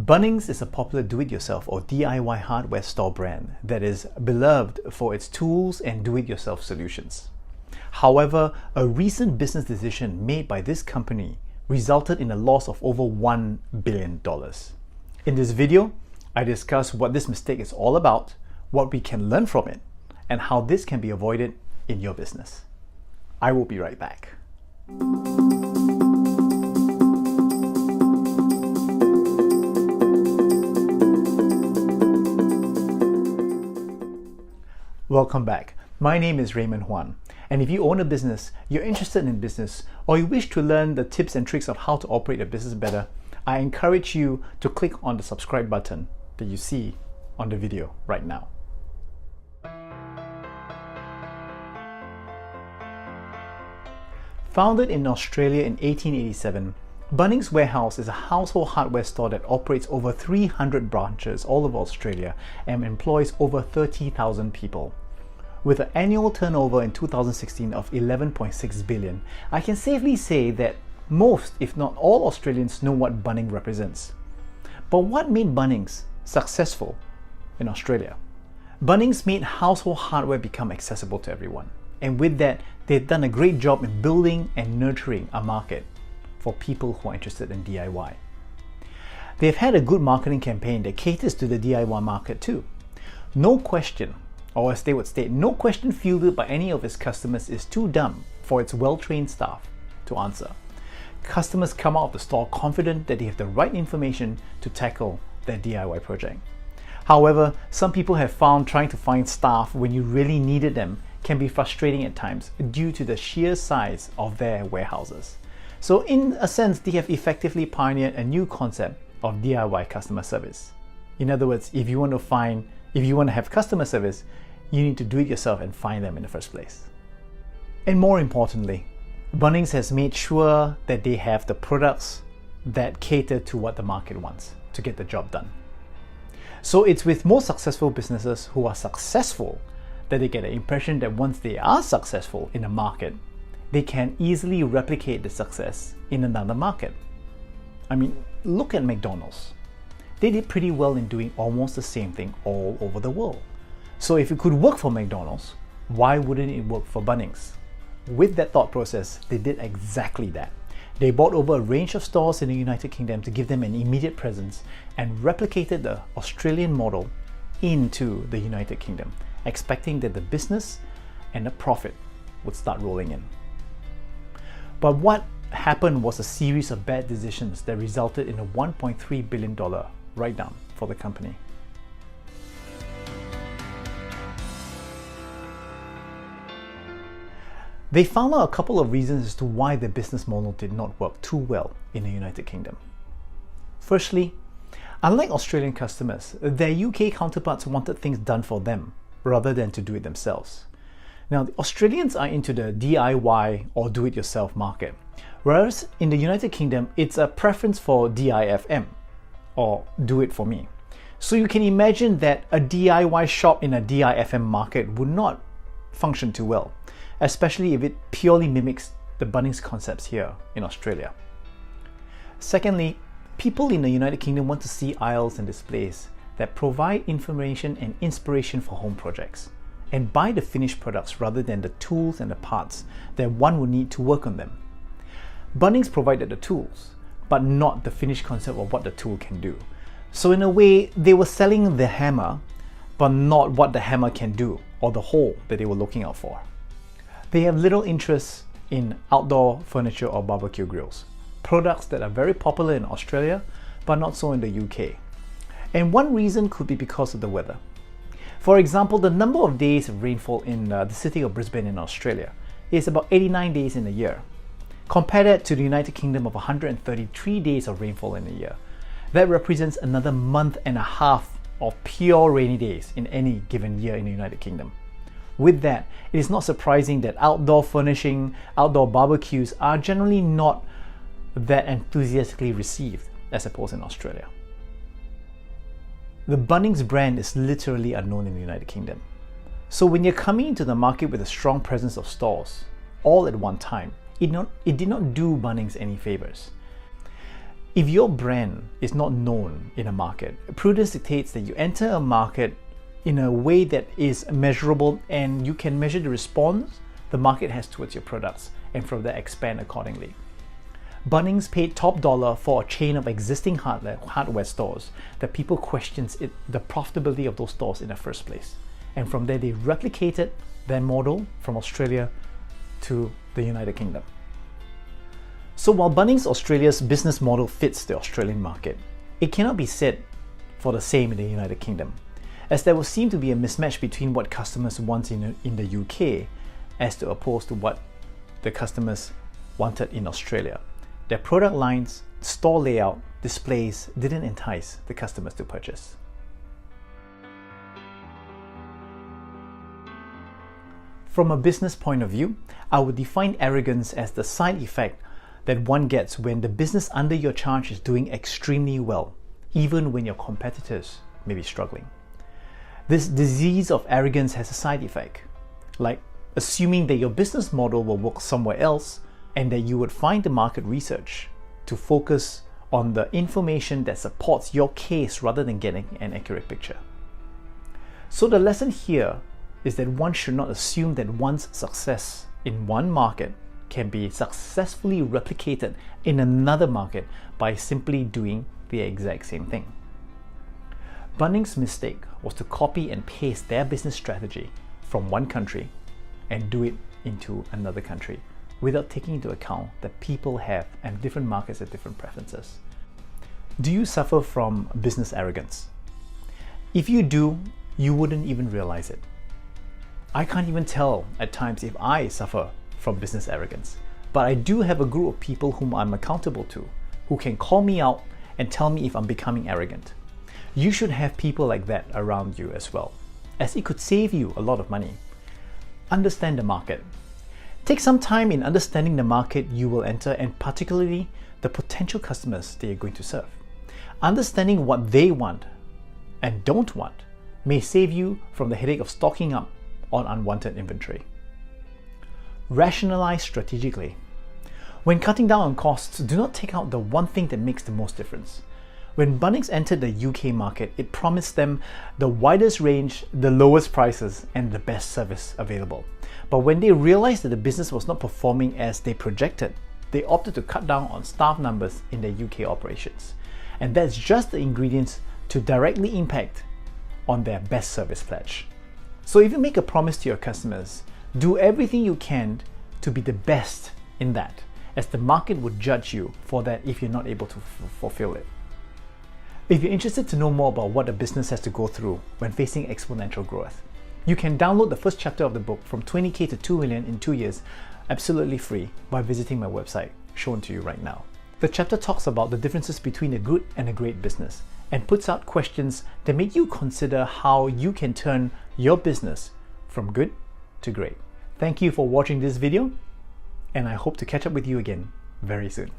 Bunnings is a popular do-it-yourself or DIY hardware store brand that is beloved for its tools and do-it-yourself solutions. However, a recent business decision made by this company resulted in a loss of over $1 billion. In this video, I discuss what this mistake is all about, what we can learn from it, and how this can be avoided in your business. I will be right back. Welcome back. My name is Raymond Huan, and if you own a business, you're interested in business, or you wish to learn the tips and tricks of how to operate a business better, I encourage you to click on the subscribe button that you see on the video right now. Founded in Australia in 1887, Bunnings Warehouse is a household hardware store that operates over 300 branches all over Australia and employs over 30,000 people. With an annual turnover in 2016 of $11.6 billion, I can safely say that most, if not all, Australians know what Bunnings represents. But what made Bunnings successful in Australia? Bunnings made household hardware become accessible to everyone. And with that, they've done a great job in building and nurturing a market for people who are interested in DIY. They've had a good marketing campaign that caters to the DIY market too. No question, or as they would state, no question fielded by any of its customers is too dumb for its well-trained staff to answer. Customers come out of the store confident that they have the right information to tackle their DIY project. However, some people have found trying to find staff when you really needed them can be frustrating at times due to the sheer size of their warehouses. So in a sense, they have effectively pioneered a new concept of DIY customer service. In other words, if you want to have customer service, you need to do it yourself and find them in the first place. And more importantly, Bunnings has made sure that they have the products that cater to what the market wants to get the job done. So it's with most successful businesses who are successful that they get the impression that once they are successful in a market, they can easily replicate the success in another market. I mean, look at McDonald's. They did pretty well in doing almost the same thing all over the world. So if it could work for McDonald's, why wouldn't it work for Bunnings? With that thought process, they did exactly that. They bought over a range of stores in the United Kingdom to give them an immediate presence and replicated the Australian model into the United Kingdom, expecting that the business and the profit would start rolling in. But what happened was a series of bad decisions that resulted in a $1.3 billion write-down for the company. They found out a couple of reasons as to why the business model did not work too well in the United Kingdom. Firstly, unlike Australian customers, their UK counterparts wanted things done for them rather than to do it themselves. Now, the Australians are into the DIY or do-it-yourself market, whereas in the United Kingdom, it's a preference for DIFM, or do it for me. So you can imagine that a DIY shop in a DIFM market would not function too well, especially if it purely mimics the Bunnings concepts here in Australia. Secondly, people in the United Kingdom want to see aisles and displays that provide information and inspiration for home projects, and buy the finished products rather than the tools and the parts that one would need to work on them. Bunnings provided the tools, but not the finished concept of what the tool can do. So in a way, they were selling the hammer, but not what the hammer can do, or the hole that they were looking out for. They have little interest in outdoor furniture or barbecue grills, products that are very popular in Australia, but not so in the UK. And one reason could be because of the weather. For example, the number of days of rainfall in the city of Brisbane in Australia is about 89 days in a year. Compare that to the United Kingdom of 133 days of rainfall in a year. That represents another month and a half of pure rainy days in any given year in the United Kingdom. With that, it is not surprising that outdoor furnishing, outdoor barbecues are generally not that enthusiastically received as opposed in Australia. The Bunnings brand is literally unknown in the United Kingdom. So when you're coming into the market with a strong presence of stores, all at one time, it did not do Bunnings any favors. If your brand is not known in a market, prudence dictates that you enter a market in a way that is measurable and you can measure the response the market has towards your products, and from there expand accordingly. Bunnings paid top dollar for a chain of existing hardware stores that people questioned the profitability of those stores in the first place. And from there they replicated their model from Australia to the United Kingdom. So while Bunnings Australia's business model fits the Australian market, it cannot be said for the same in the United Kingdom, as there will seem to be a mismatch between what customers want in the UK as to opposed to what the customers wanted in Australia. Their product lines, store layout, displays didn't entice the customers to purchase. From a business point of view, I would define arrogance as the side effect that one gets when the business under your charge is doing extremely well, even when your competitors may be struggling. This disease of arrogance has a side effect, like assuming that your business model will work somewhere else and that you would find the market research to focus on the information that supports your case rather than getting an accurate picture. So the lesson here is that one should not assume that one's success in one market can be successfully replicated in another market by simply doing the exact same thing. Bunnings' mistake was to copy and paste their business strategy from one country and do it into another country without taking into account that people have and different markets have different preferences. Do you suffer from business arrogance? If you do, you wouldn't even realize it. I can't even tell at times if I suffer from business arrogance, but I do have a group of people whom I'm accountable to, who can call me out and tell me if I'm becoming arrogant. You should have people like that around you as well, as it could save you a lot of money. Understand the market. Take some time in understanding the market you will enter and particularly the potential customers that you're going to serve. Understanding what they want and don't want may save you from the headache of stocking up on unwanted inventory. Rationalise strategically. When cutting down on costs, do not take out the one thing that makes the most difference. When Bunnings entered the UK market, it promised them the widest range, the lowest prices, and the best service available. But when they realized that the business was not performing as they projected, they opted to cut down on staff numbers in their UK operations. And that's just the ingredients to directly impact on their best service pledge. So if you make a promise to your customers, do everything you can to be the best in that, as the market would judge you for that if you're not able to fulfill it. If you're interested to know more about what a business has to go through when facing exponential growth, you can download the first chapter of the book from 20k to 2 million in 2 years absolutely free by visiting my website, shown to you right now. The chapter talks about the differences between a good and a great business and puts out questions that make you consider how you can turn your business from good to great. Thank you for watching this video, and I hope to catch up with you again very soon.